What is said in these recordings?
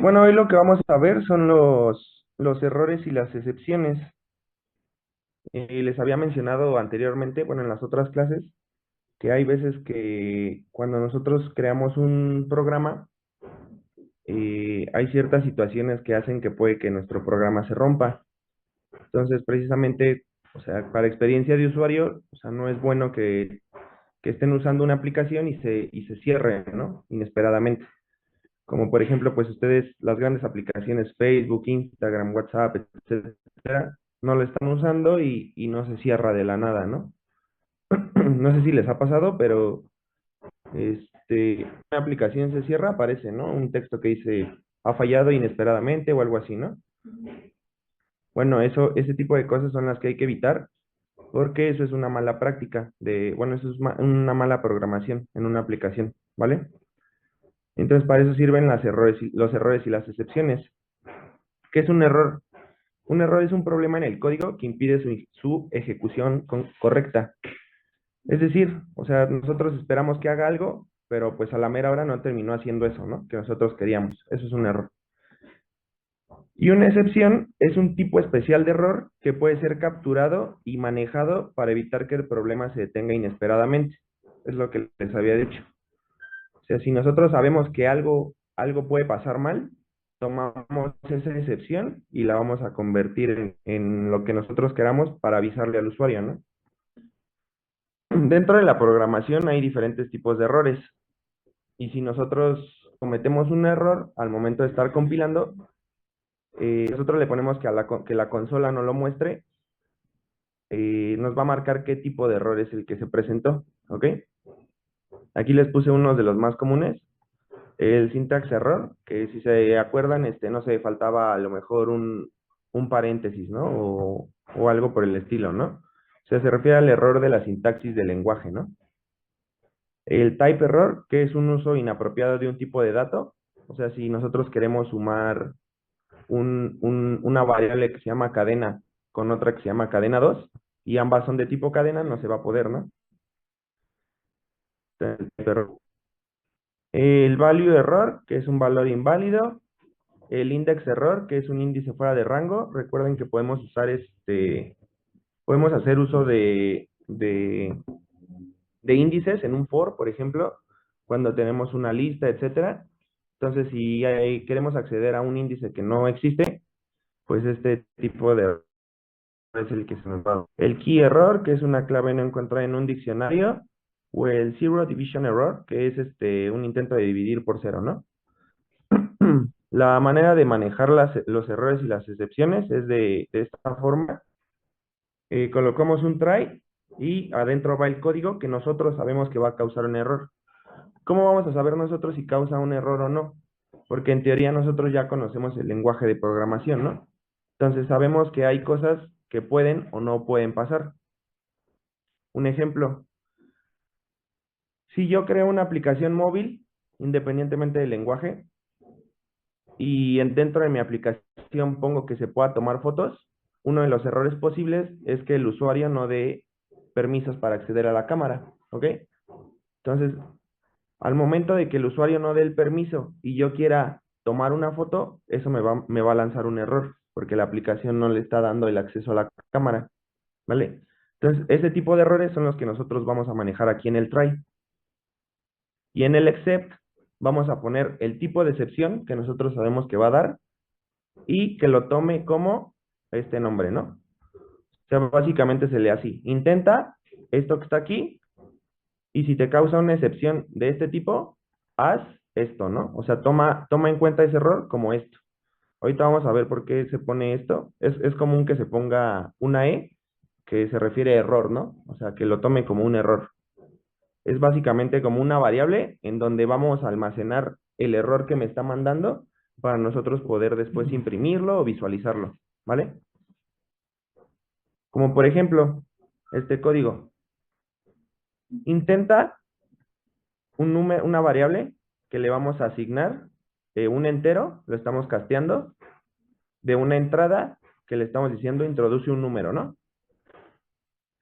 Bueno, hoy lo que vamos a ver son los errores y las excepciones. Les había mencionado anteriormente, bueno, en las otras clases, que hay veces que cuando nosotros creamos un programa, hay ciertas situaciones que hacen que puede que nuestro programa se rompa. Entonces, precisamente, o sea, para experiencia de usuario, o sea, no es bueno que estén usando una aplicación y se cierre, ¿no? Inesperadamente. Como por ejemplo, pues ustedes, las grandes aplicaciones Facebook, Instagram, WhatsApp, etcétera, no lo están usando y no se cierra de la nada, ¿no? No sé si les ha pasado, pero una aplicación se cierra, aparece, ¿no? Un texto que dice ha fallado inesperadamente o algo así, ¿no? Bueno, ese tipo de cosas son las que hay que evitar, porque eso es una mala práctica bueno, eso es una mala programación en una aplicación, ¿vale? Entonces, para eso sirven los errores y las excepciones. ¿Qué es un error? Un error es un problema en el código que impide su ejecución correcta. Es decir, o sea, nosotros esperamos que haga algo, pero pues a la mera hora no terminó haciendo eso, ¿no? Que nosotros queríamos. Eso es un error. Y una excepción es un tipo especial de error que puede ser capturado y manejado para evitar que el problema se detenga inesperadamente. Es lo que les había dicho. O sea, si nosotros sabemos que algo puede pasar mal, tomamos esa excepción y la vamos a convertir en lo que nosotros queramos para avisarle al usuario, ¿no? Dentro de la programación hay diferentes tipos de errores. Y si nosotros cometemos un error al momento de estar compilando, nosotros le ponemos que la consola no lo muestre, nos va a marcar qué tipo de error es el que se presentó, ¿ok? Aquí les puse uno de los más comunes, el syntax error, que si se acuerdan, no sé, faltaba a lo mejor un paréntesis, ¿no? O algo por el estilo, ¿no? O sea, se refiere al error de la sintaxis del lenguaje, ¿no? El type error, que es un uso inapropiado de un tipo de dato. O sea, si nosotros queremos sumar una variable que se llama cadena con otra que se llama cadena 2 y ambas son de tipo cadena, no se va a poder, ¿no? Pero el value error, que es un valor inválido. El index error, que es un índice fuera de rango. Recuerden que podemos usar podemos hacer uso de índices en un for, por ejemplo, cuando tenemos una lista, etcétera. Entonces, si queremos acceder a un índice que no existe, pues este tipo de error es el que se nos va. El key error, que es una clave no encontrada en un diccionario, o el zero division error, que es un intento de dividir por cero, ¿no? La manera de manejar los errores y las excepciones es de esta forma. Colocamos un try y adentro va el código que nosotros sabemos que va a causar un error. ¿Cómo vamos a saber nosotros si causa un error o no? Porque en teoría nosotros ya conocemos el lenguaje de programación, ¿no? Entonces sabemos que hay cosas que pueden o no pueden pasar. Un ejemplo, si yo creo una aplicación móvil, independientemente del lenguaje, y dentro de mi aplicación pongo que se pueda tomar fotos, uno de los errores posibles es que el usuario no dé permisos para acceder a la cámara, ¿ok? Entonces, al momento de que el usuario no dé el permiso y yo quiera tomar una foto, eso me va a lanzar un error, porque la aplicación no le está dando el acceso a la cámara, ¿vale? Entonces, ese tipo de errores son los que nosotros vamos a manejar aquí en el try. Y en el except vamos a poner el tipo de excepción que nosotros sabemos que va a dar y que lo tome como este nombre, ¿no? O sea, básicamente se lee así. Intenta esto que está aquí y si te causa una excepción de este tipo, haz esto, ¿no? O sea, toma en cuenta ese error como esto. Ahorita vamos a ver por qué se pone esto. Es común que se ponga una E que se refiere a error, ¿no? O sea, que lo tome como un error. Es básicamente como una variable en donde vamos a almacenar el error que me está mandando para nosotros poder después imprimirlo o visualizarlo, ¿vale? Como por ejemplo, este código. Intenta una variable que le vamos a asignar un entero, lo estamos casteando, de una entrada que le estamos diciendo introduce un número, ¿no?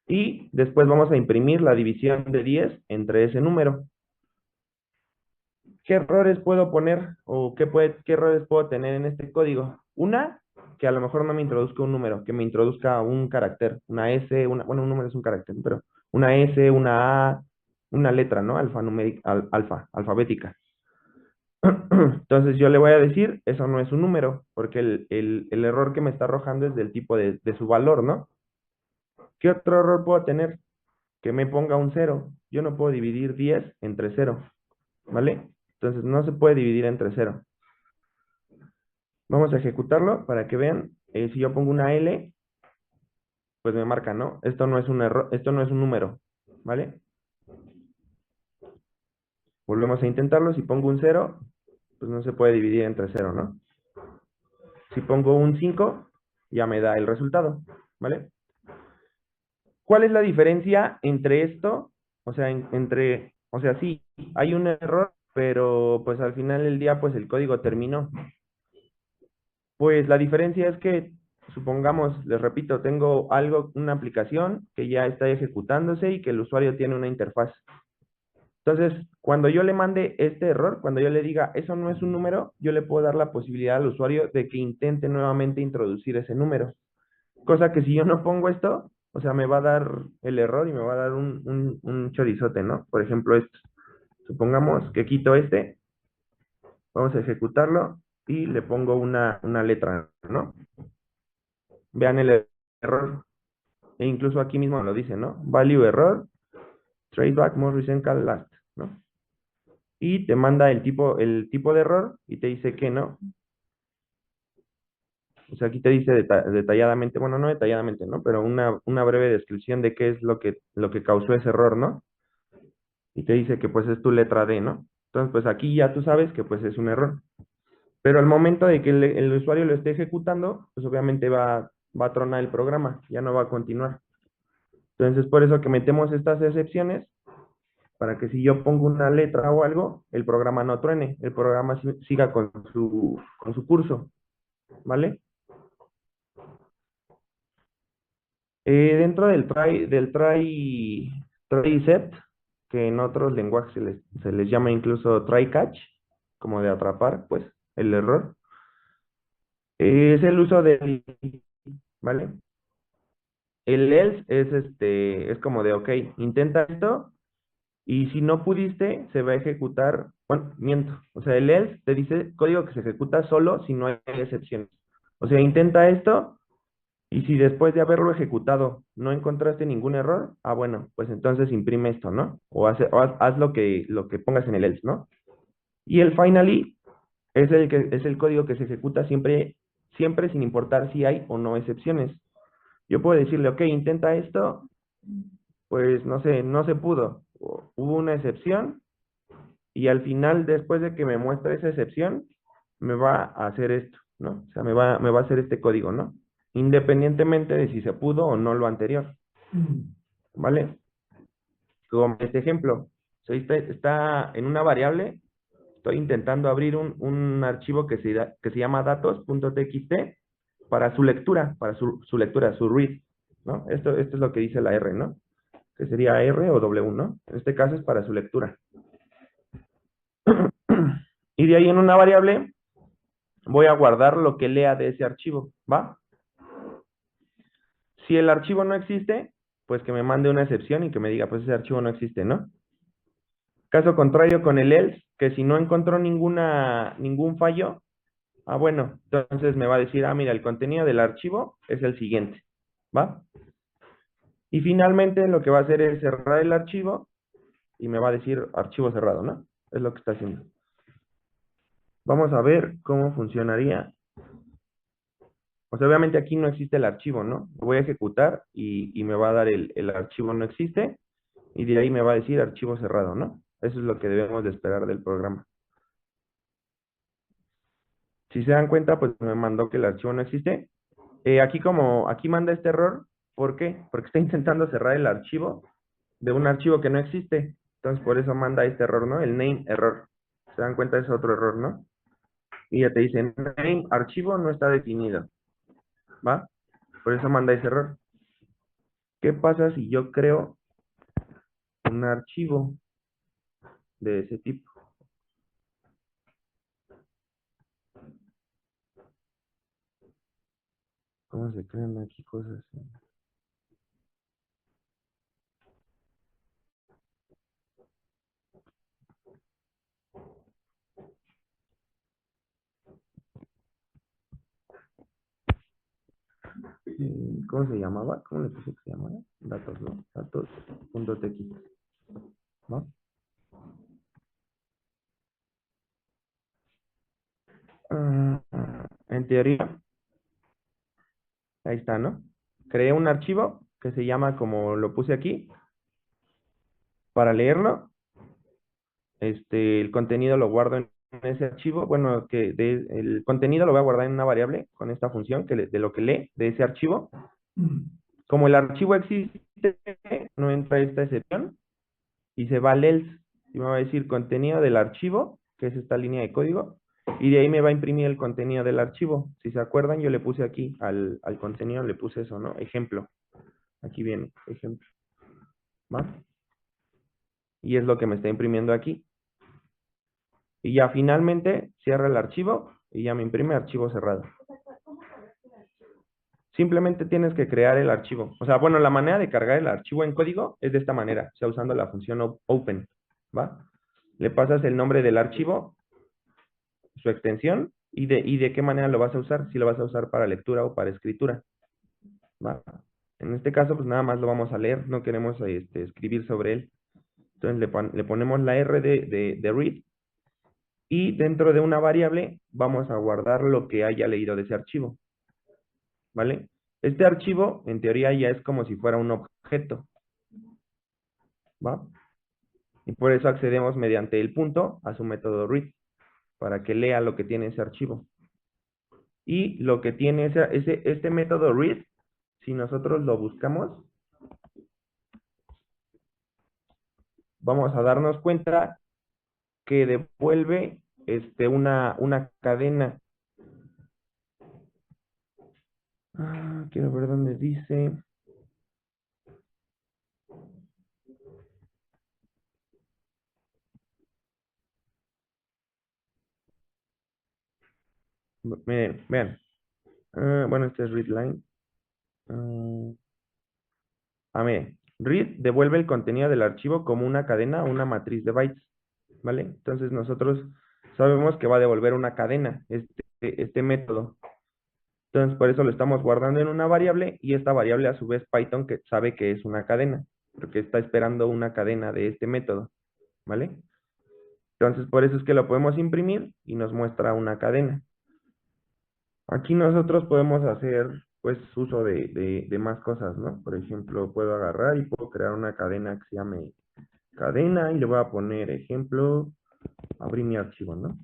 Y después vamos a imprimir la división de 10 entre ese número. ¿Qué errores puedo poner o qué errores puedo tener en este código? Una, que a lo mejor no me introduzca un número, que me introduzca un carácter, una S, bueno, un número es un carácter, pero una S, una A, una letra, ¿no? Alfabética. Entonces yo le voy a decir, eso no es un número, porque el error que me está arrojando es del tipo de su valor, ¿no? ¿Qué otro error puedo tener? Que me ponga un cero. Yo no puedo dividir 10 entre cero, ¿vale? Entonces no se puede dividir entre cero. Vamos a ejecutarlo para que vean. Si yo pongo una L, pues me marca, ¿no? Esto no es un error, esto no es un número, ¿vale? Volvemos a intentarlo. Si pongo un cero, pues no se puede dividir entre cero, ¿no? Si pongo un 5, ya me da el resultado, ¿vale? ¿Cuál es la diferencia entre esto? O sea, o sea, sí, hay un error, pero pues al final del día, pues el código terminó. Pues la diferencia es que, supongamos, les repito, tengo algo, una aplicación que ya está ejecutándose y que el usuario tiene una interfaz. Entonces, cuando yo le mande este error, cuando yo le diga, eso no es un número, yo le puedo dar la posibilidad al usuario de que intente nuevamente introducir ese número. Cosa que si yo no pongo esto, o sea, me va a dar el error y me va a dar un chorizote, ¿no? Por ejemplo, esto. Supongamos que quito este, vamos a ejecutarlo y le pongo una letra, ¿no? Vean el error. E incluso aquí mismo lo dice, ¿no? Value error, traceback most recent call last, ¿no? Y te manda el tipo de error y te dice que no. O sea, aquí te dice detalladamente, bueno, no detalladamente, ¿no? Pero una breve descripción de qué es lo que causó ese error, ¿no? Y te dice que pues es tu letra D, ¿no? Entonces, pues aquí ya tú sabes que pues es un error. Pero al momento de que el usuario lo esté ejecutando, pues obviamente va a tronar el programa, ya no va a continuar. Entonces, por eso que metemos estas excepciones, para que si yo pongo una letra o algo, el programa no truene, el programa siga con su curso, ¿vale? Dentro del try set, que en otros lenguajes se les llama incluso try catch, como de atrapar, pues, el error, es el uso del, ¿vale? El else es como de, ok, intenta esto, y si no pudiste, se va a ejecutar, bueno, miento, o sea, el else te dice código que se ejecuta solo si no hay excepciones. O sea, intenta esto. Y si después de haberlo ejecutado no encontraste ningún error, bueno, pues entonces imprime esto, ¿no? O haz lo que pongas en el else, ¿no? Y el finally es el código que se ejecuta siempre, siempre sin importar si hay o no excepciones. Yo puedo decirle, ok, intenta esto, pues no sé, no se pudo. Hubo una excepción y al final, después de que me muestre esa excepción, me va a hacer esto, ¿no? O sea, me va a hacer este código, ¿no? Independientemente de si se pudo o no lo anterior, ¿vale? Como este ejemplo, está en una variable, estoy intentando abrir un archivo que se llama datos.txt para su lectura, para su lectura, su read, ¿no? Esto es lo que dice la R, ¿no? Que sería R o W, ¿no? En este caso es para su lectura. Y de ahí en una variable voy a guardar lo que lea de ese archivo, ¿va? Si el archivo no existe, pues que me mande una excepción y que me diga, pues ese archivo no existe, ¿no? Caso contrario con el else, que si no encontró ningún fallo, bueno, entonces me va a decir, mira, el contenido del archivo es el siguiente, ¿va? Y finalmente lo que va a hacer es cerrar el archivo y me va a decir archivo cerrado, ¿no? Es lo que está haciendo. Vamos a ver cómo funcionaría. O sea, obviamente aquí no existe el archivo, ¿no? Lo voy a ejecutar y me va a dar el archivo no existe y de ahí me va a decir archivo cerrado, ¿no? Eso es lo que debemos de esperar del programa. Si se dan cuenta, pues me mandó que el archivo no existe. Aquí manda este error, ¿por qué? Porque está intentando cerrar el archivo de un archivo que no existe. Entonces, por eso manda este error, ¿no? El name error. ¿Se dan cuenta? Es otro error, ¿no? Y ya te dice, name archivo no está definido, ¿va? Por eso manda ese error. ¿Qué pasa si yo creo un archivo de ese tipo? ¿Cómo se crean aquí cosas? ¿Cómo se llamaba? ¿Cómo le puse que se llamaba? Datos, ¿no? Datos.txt, ¿no? En teoría, ahí está, ¿no? Creé un archivo que se llama, como lo puse aquí, para leerlo. El contenido lo guardo en ese archivo. Bueno, el contenido lo voy a guardar en una variable con esta función de lo que lee de ese archivo. Como el archivo existe, no entra esta excepción y se va al else y me va a decir contenido del archivo, que es esta línea de código, y de ahí me va a imprimir el contenido del archivo. Si se acuerdan, yo le puse aquí al contenido, le puse eso, ¿no? Ejemplo. Aquí viene, ejemplo. ¿Va? Y es lo que me está imprimiendo aquí. Y ya finalmente cierra el archivo y ya me imprime archivo cerrado. Simplemente tienes que crear el archivo. O sea, bueno, la manera de cargar el archivo en código es de esta manera, o sea, usando la función open, ¿va? Le pasas el nombre del archivo, su extensión y de qué manera lo vas a usar, si lo vas a usar para lectura o para escritura, ¿va? En este caso, pues nada más lo vamos a leer, no queremos escribir sobre él. Entonces le ponemos la R de read y dentro de una variable vamos a guardar lo que haya leído de ese archivo, ¿vale? Este archivo, en teoría, ya es como si fuera un objeto, ¿va? Y por eso accedemos mediante el punto a su método read, para que lea lo que tiene ese archivo. Y lo que tiene este método read, si nosotros lo buscamos, vamos a darnos cuenta que devuelve una cadena. Quiero ver dónde dice. Miren, vean. Bueno, este es readline. Miren. Read devuelve el contenido del archivo como una cadena o una matriz de bytes. ¿Vale? Entonces nosotros sabemos que va a devolver una cadena, este método. Entonces por eso lo estamos guardando en una variable y esta variable a su vez Python que sabe que es una cadena, porque está esperando una cadena de este método. ¿Vale? Entonces por eso es que lo podemos imprimir y nos muestra una cadena. Aquí nosotros podemos hacer pues uso de más cosas, ¿no? Por ejemplo, puedo agarrar y puedo crear una cadena que se llame cadena y le voy a poner ejemplo, abrir mi archivo, ¿no?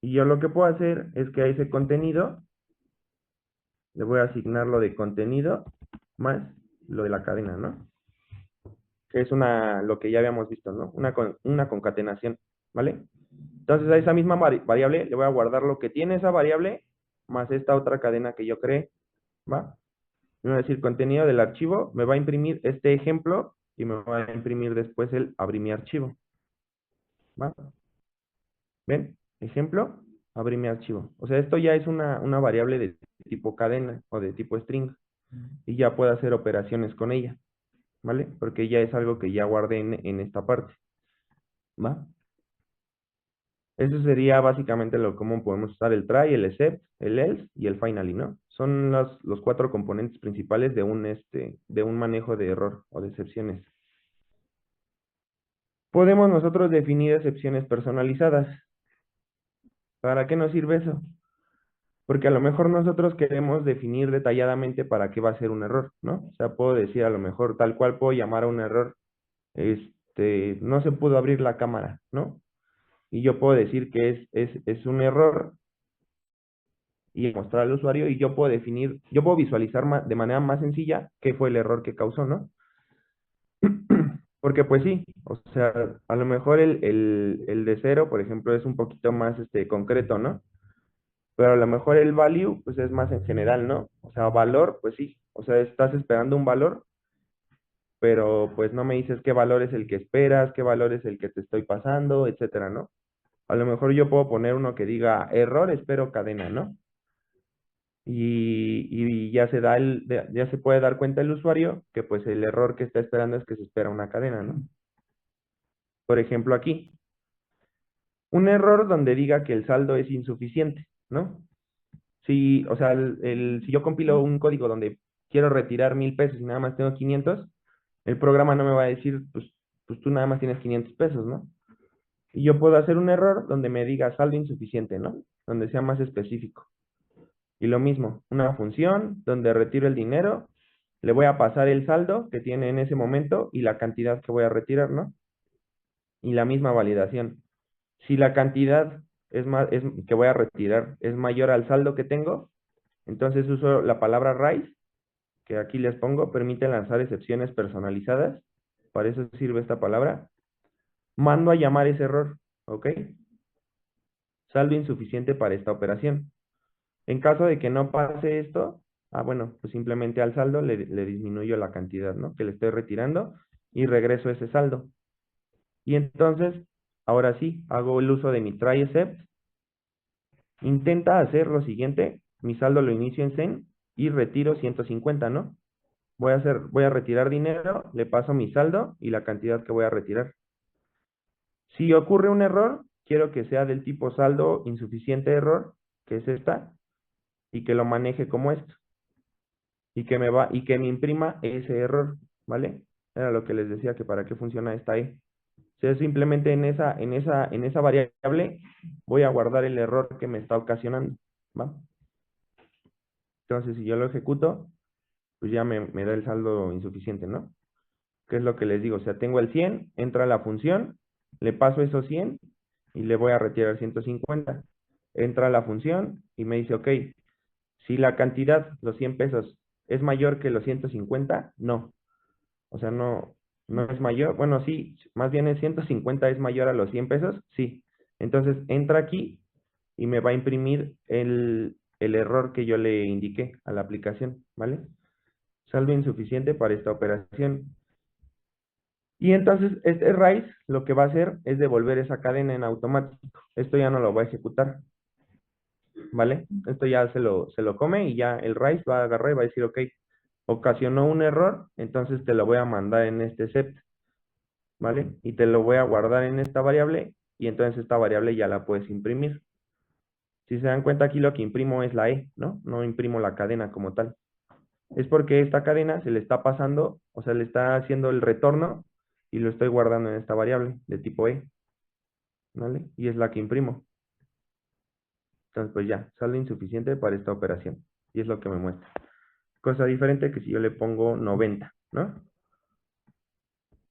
Y yo lo que puedo hacer es que a ese contenido le voy a asignar lo de contenido más lo de la cadena, ¿no? Que es lo que ya habíamos visto, ¿no? Una concatenación, ¿vale? Entonces a esa misma variable le voy a guardar lo que tiene esa variable más esta otra cadena que yo creé, ¿va? Me va a decir contenido del archivo, me va a imprimir este ejemplo y me va a imprimir después el abrir mi archivo, ¿va? ¿Ven? Ejemplo, abrir mi archivo. O sea, esto ya es una variable de tipo cadena o de tipo string y ya puedo hacer operaciones con ella, ¿vale? Porque ya es algo que ya guardé en esta parte, ¿va? Eso sería básicamente lo cómo podemos usar el try, el except, el else y el finally, ¿no? Son los cuatro componentes principales de un manejo de error o de excepciones. Podemos nosotros definir excepciones personalizadas. ¿Para qué nos sirve eso? Porque a lo mejor nosotros queremos definir detalladamente para qué va a ser un error, ¿no? O sea, puedo decir a lo mejor tal cual puedo llamar a un error, no se pudo abrir la cámara, ¿no? Y yo puedo decir que es un error y mostrar al usuario y yo puedo definir, yo puedo visualizar de manera más sencilla qué fue el error que causó, ¿no? Porque pues sí, o sea, a lo mejor el de cero, por ejemplo, es un poquito más concreto, ¿no? Pero a lo mejor el value, pues es más en general, ¿no? O sea, valor, pues sí, o sea, estás esperando un valor, pero pues no me dices qué valor es el que esperas, qué valor es el que te estoy pasando, etcétera, ¿no? A lo mejor yo puedo poner uno que diga error, espero cadena, ¿no? y ya se da ya se puede dar cuenta el usuario que pues el error que está esperando es que se espera una cadena, ¿no? Por ejemplo, aquí, un error donde diga que el saldo es insuficiente, ¿no? Si, o sea, si yo compilo un código donde quiero retirar 1000 pesos y nada más tengo 500, el programa no me va a decir, pues tú nada más tienes 500 pesos, ¿no? Y yo puedo hacer un error donde me diga saldo insuficiente, ¿no? Donde sea más específico. Y lo mismo, una función donde retiro el dinero, le voy a pasar el saldo que tiene en ese momento y la cantidad que voy a retirar, ¿no? Y la misma validación. Si la cantidad que voy a retirar es mayor al saldo que tengo, entonces uso la palabra raíz, que aquí les pongo, permite lanzar excepciones personalizadas. Para eso sirve esta palabra. Mando a llamar ese error, ¿ok? Saldo insuficiente para esta operación. En caso de que no pase esto, bueno, pues simplemente al saldo le disminuyo la cantidad, ¿no? Que le estoy retirando y regreso ese saldo. Y entonces, ahora sí, hago el uso de mi try except. Intenta hacer lo siguiente, mi saldo lo inicio en Zen y retiro 150, ¿no? Voy a retirar dinero, le paso mi saldo y la cantidad que voy a retirar. Si ocurre un error, quiero que sea del tipo saldo insuficiente error, que es esta, y que lo maneje como esto, y que me imprima ese error, ¿vale? Era lo que les decía que para qué funciona esta E. O sea, simplemente en esa variable voy a guardar el error que me está ocasionando, ¿va? Entonces, si yo lo ejecuto, pues ya me da el saldo insuficiente, ¿no? ¿Qué es lo que les digo? O sea, tengo el 100, entra la función, le paso esos 100 y le voy a retirar 150. Entra la función y me dice, ok, si la cantidad, los 100 pesos, es mayor que los 150, no. O sea, no es mayor. Bueno, sí, más bien el 150 es mayor a los 100 pesos, sí. Entonces entra aquí y me va a imprimir el error que yo le indiqué a la aplicación, ¿vale? Saldo insuficiente para esta operación. Y entonces este raíz lo que va a hacer es devolver esa cadena en automático. Esto ya no lo va a ejecutar, ¿vale? Esto ya se lo come y ya el raíz va a agarrar y va a decir, ok, ocasionó un error, entonces te lo voy a mandar en este set, ¿vale? Y te lo voy a guardar en esta variable y entonces esta variable ya la puedes imprimir. Si se dan cuenta aquí lo que imprimo es la E, ¿no? No imprimo la cadena como tal. Es porque esta cadena se le está pasando, o sea, le está haciendo el retorno y lo estoy guardando en esta variable de tipo E, ¿vale? Y es la que imprimo. Entonces, pues ya, saldo insuficiente para esta operación. Y es lo que me muestra. Cosa diferente que si yo le pongo 90, ¿no?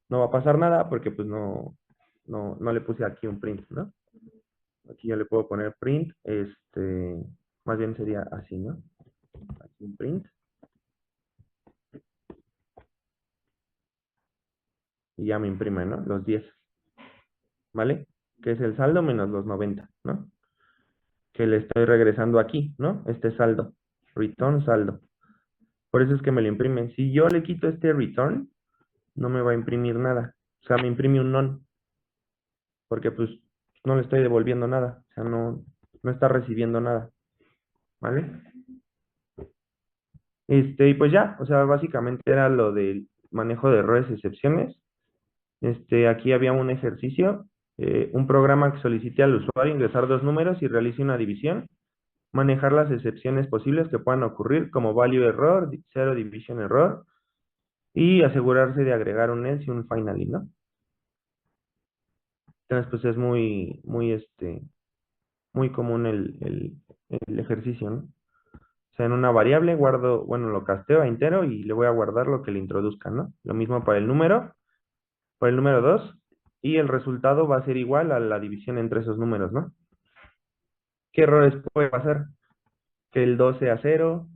No va a pasar nada porque pues no le puse aquí un print, ¿no? Aquí yo le puedo poner print, más bien sería así, ¿no? Aquí un print y ya me imprime, ¿no? Los 10, ¿vale? Que es el saldo menos los 90, ¿no? Que le estoy regresando aquí, ¿no? Este saldo, return saldo. Por eso es que me lo imprime. Si yo le quito este return, no me va a imprimir nada. O sea, me imprime un none, porque pues no le estoy devolviendo nada. O sea, no está recibiendo nada, ¿vale? Y pues ya, o sea, básicamente era lo del manejo de errores y excepciones. Aquí había un ejercicio, un programa que solicite al usuario ingresar dos números y realice una división, manejar las excepciones posibles que puedan ocurrir como value error, zero division error, y asegurarse de agregar un else y un finally, ¿no? Entonces, pues es muy común el ejercicio, ¿no? O sea, en una variable guardo, bueno, lo casteo a entero y le voy a guardar lo que le introduzca, ¿no? Lo mismo para el número 2, y el resultado va a ser igual a la división entre esos números, ¿no? ¿Qué errores puede pasar? Que el 2 sea cero,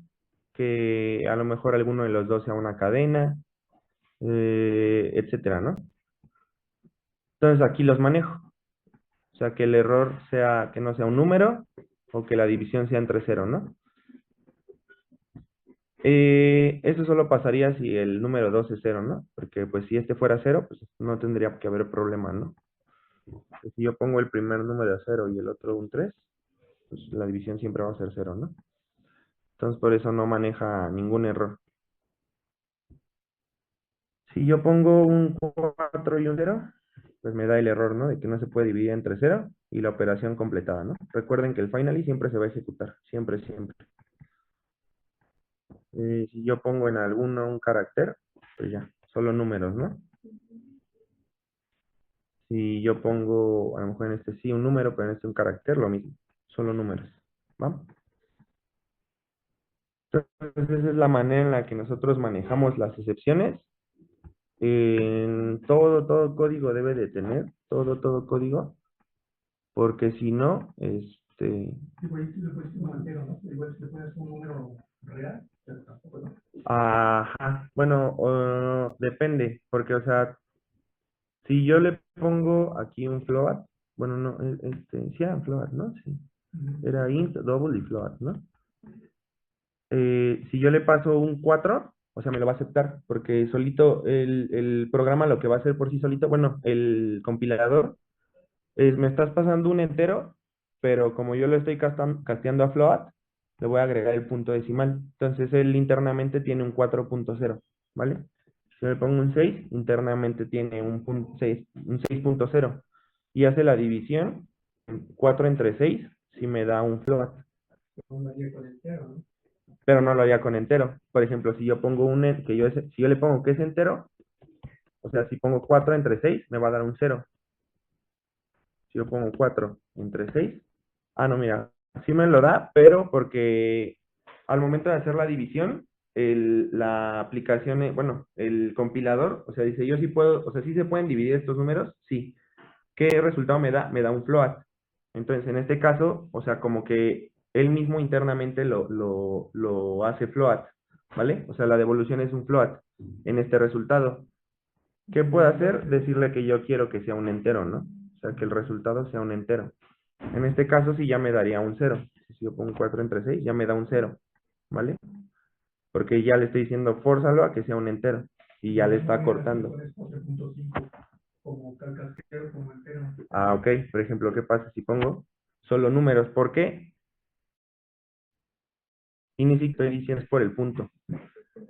que a lo mejor alguno de los dos sea una cadena, etcétera, ¿no? Entonces aquí los manejo. O sea, que el error sea que no sea un número o que la división sea entre cero, ¿no? Eso solo pasaría si el número 2 es cero, ¿no? Porque pues si este fuera cero, pues no tendría que haber problema, ¿no? Pues, si yo pongo el primer número cero y el otro un 3, pues la división siempre va a ser cero, ¿no? Entonces por eso no maneja ningún error. Si yo pongo un 4 y un cero, pues me da el error, ¿no? De que no se puede dividir entre cero y la operación completada, ¿no? Recuerden que el finally siempre se va a ejecutar, siempre, siempre. Si yo pongo en alguno un carácter, pues ya, solo números, ¿no? Si yo pongo, a lo mejor en este sí un número, pero en este un carácter, lo mismo, solo números, ¿va? Entonces esa es la manera en la que nosotros manejamos las excepciones. En todo código debe de tener, todo código, porque si no, Igual si le puedes un entero, ¿no? Igual si le pones un número real, pero tampoco, ¿no? ajá, bueno, depende, porque, o sea, si yo le pongo aquí un float, bueno, no, sí era un float, ¿no? Sí, era int, double y float, ¿no? Si yo le paso un 4, o sea, me lo va a aceptar, porque solito el programa lo que va a hacer por sí solito, bueno, el compilador, es, me estás pasando un entero, pero como yo lo estoy casteando a float, le voy a agregar el punto decimal. Entonces él internamente tiene un 4.0, ¿vale? Si le pongo un 6, internamente tiene un 6.0 y hace la división 4 entre 6 si me da un float, No haría con entero, ¿no? pero no lo haría con entero. Por ejemplo, si yo pongo si yo le pongo que es entero, o sea, si pongo 4 entre 6 me va a dar un cero. Si yo pongo 4 entre 6, ah, no, mira, sí me lo da, pero porque al momento de hacer la división, la aplicación, bueno, el compilador, o sea, dice, yo sí puedo, o sea, sí se pueden dividir estos números, sí. ¿Qué resultado me da? Me da un float. Entonces, en este caso, o sea, como que él mismo internamente lo hace float, ¿vale? O sea, la devolución es un float en este resultado. ¿Qué puedo hacer? Decirle que yo quiero que sea un entero, ¿no? O sea, que el resultado sea un entero. En este caso sí ya me daría un cero. Si yo pongo 4 entre 6, ya me da un cero, ¿vale? Porque ya le estoy diciendo, fórzalo a que sea un entero. Y ya le está cortando. Como casquero, como entero. Ah, ok. Por ejemplo, ¿qué pasa si pongo solo números? ¿Por qué? Y ni siquiera estoy diciendo es por el punto.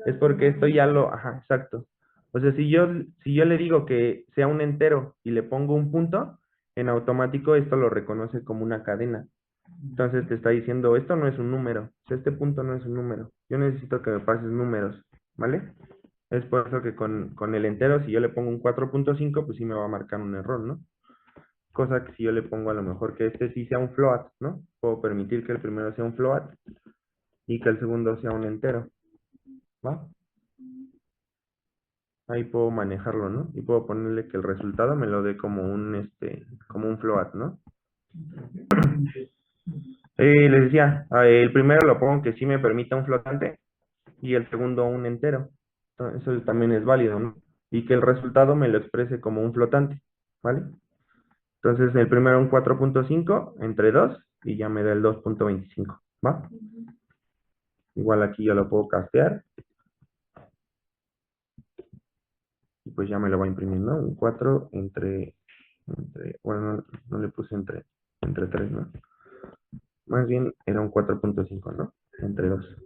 Es porque esto ya lo... Ajá, exacto. O sea, si yo le digo que sea un entero y le pongo un punto, en automático esto lo reconoce como una cadena. Entonces te está diciendo, esto no es un número, o sea, este punto no es un número. Yo necesito que me pases números, ¿vale? Es por eso que con el entero, si yo le pongo un 4.5, pues sí me va a marcar un error, ¿no? Cosa que si yo le pongo a lo mejor que este sí sea un float, ¿no? Puedo permitir que el primero sea un float y que el segundo sea un entero, ¿va? Ahí puedo manejarlo, ¿no? Y puedo ponerle que el resultado me lo dé como un float, ¿no? Les decía, el primero lo pongo que sí me permita un flotante y el segundo un entero. Eso también es válido, ¿no? Y que el resultado me lo exprese como un flotante, ¿vale? Entonces el primero un 4.5 entre 2 y ya me da el 2.25, ¿va? Igual aquí yo lo puedo castear y pues ya me lo va a imprimir, ¿no? Un 4 bueno, no le puse entre 3, ¿no? Más bien era un 4.5, ¿no? Entre 2.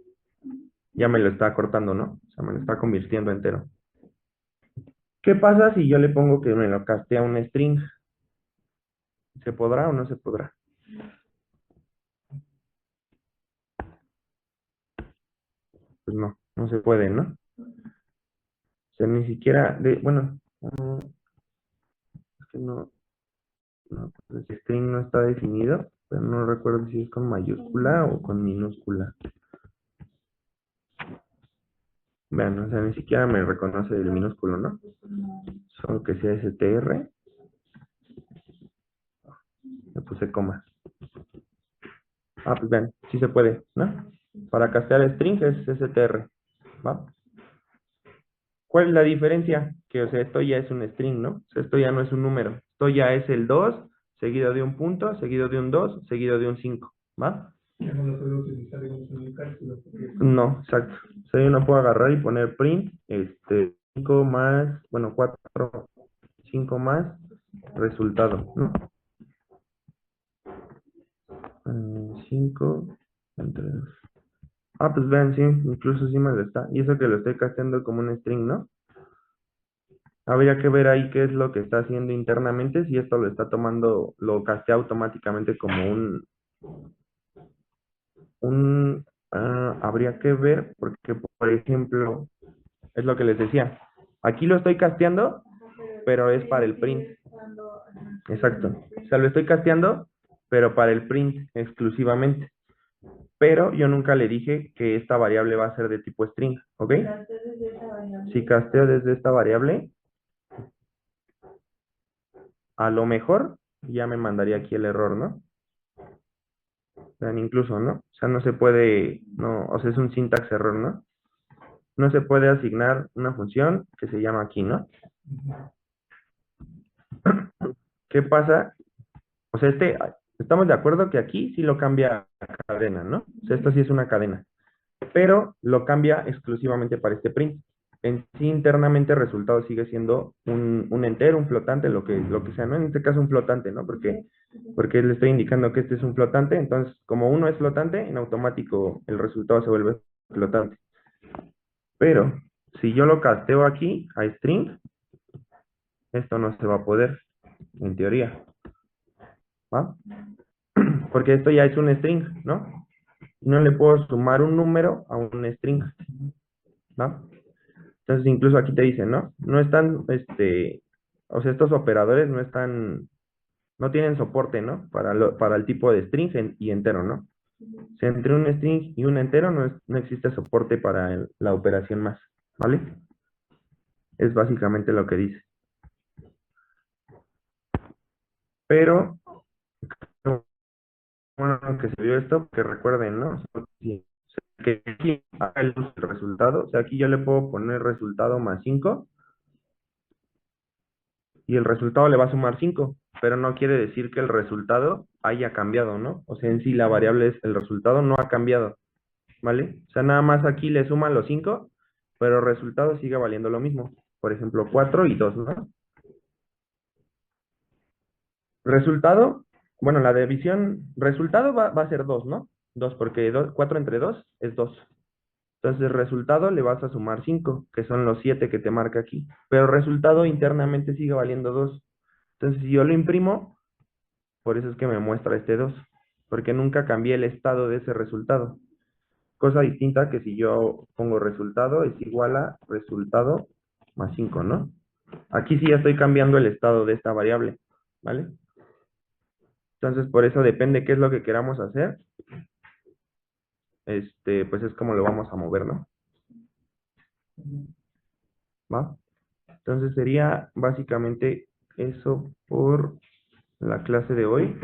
Ya me lo está cortando, ¿no? O sea, me lo está convirtiendo entero. ¿Qué pasa si yo le pongo que me lo castea un string? ¿Se podrá o no se podrá? Pues no, no se puede, ¿no? O sea, ni siquiera bueno, es que pues el string no está definido, pero no recuerdo si es con mayúscula o con minúscula. Vean, o sea, ni siquiera me reconoce el minúsculo, ¿no? Solo que sea str, le puse coma. Ah, pues vean, sí se puede, ¿no? Para castear string es str, ¿va? ¿Cuál es la diferencia? Que, o sea, esto ya es un string, ¿no? O sea, esto ya no es un número. Esto ya es el 2 seguido de un punto, seguido de un 2 seguido de un 5, ¿va? Ya no lo puedo utilizar, digamos, en un cálculo. No, exacto. O sea, yo no puedo agarrar y poner print, 5 más, bueno, 4, 5 más, resultado, ¿no? 5 entre 2. Ah, pues vean, sí, incluso sí me lo está. Y eso que lo estoy casteando como un string, ¿no? Habría que ver ahí qué es lo que está haciendo internamente, si esto lo está tomando, lo castea automáticamente como habría que ver, porque por ejemplo, es lo que les decía. Aquí lo estoy casteando, pero es para el print. Exacto. O sea, lo estoy casteando, pero para el print exclusivamente. Pero yo nunca le dije que esta variable va a ser de tipo string, ¿ok? Si casteo desde esta variable, a lo mejor ya me mandaría aquí el error, ¿no? Vean, incluso, ¿no? O sea, no se puede, no, o sea, es un syntax error, ¿no? No se puede asignar una función que se llama aquí, ¿no? ¿Qué pasa? O sea, estamos de acuerdo que aquí sí lo cambia a cadena, ¿no? O sea, esto sí es una cadena, pero lo cambia exclusivamente para este print. En sí, internamente, el resultado sigue siendo un entero, un flotante, lo que sea, ¿no? En este caso, un flotante, ¿no? Porque le estoy indicando que este es un flotante, entonces, como uno es flotante, en automático el resultado se vuelve flotante. Pero, si yo lo casteo aquí a string, esto no se va a poder, en teoría, ¿va? Porque esto ya es un string, ¿no? No le puedo sumar un número a un string, ¿no? Entonces, incluso aquí te dicen, ¿no? No están, o sea, estos operadores no están, no tienen soporte, ¿no? Para el tipo de string y entero, ¿no? O sea, entre un string y un entero no existe soporte para la operación más, ¿vale? Es básicamente lo que dice. Pero, bueno, que se vio esto, que recuerden, ¿no? Sí, que aquí haga el uso del resultado, o sea, aquí yo le puedo poner resultado más 5 y el resultado le va a sumar 5, pero no quiere decir que el resultado haya cambiado, ¿no? O sea, en sí la variable es el resultado no ha cambiado, ¿vale? O sea, nada más aquí le suman los 5, pero el resultado sigue valiendo lo mismo. Por ejemplo, 4 y 2, ¿no? Resultado, bueno, la división, resultado va a ser 2, ¿no? 2 porque 4 entre 2 es 2. Entonces, el resultado le vas a sumar 5, que son los 7 que te marca aquí. Pero el resultado internamente sigue valiendo 2. Entonces, si yo lo imprimo, por eso es que me muestra este 2, porque nunca cambié el estado de ese resultado. Cosa distinta que si yo pongo resultado es igual a resultado más 5, ¿no? Aquí sí ya estoy cambiando el estado de esta variable, ¿vale? Entonces, por eso depende qué es lo que queramos hacer, pues es como lo vamos a mover, ¿no? ¿Va? Entonces sería básicamente eso por la clase de hoy.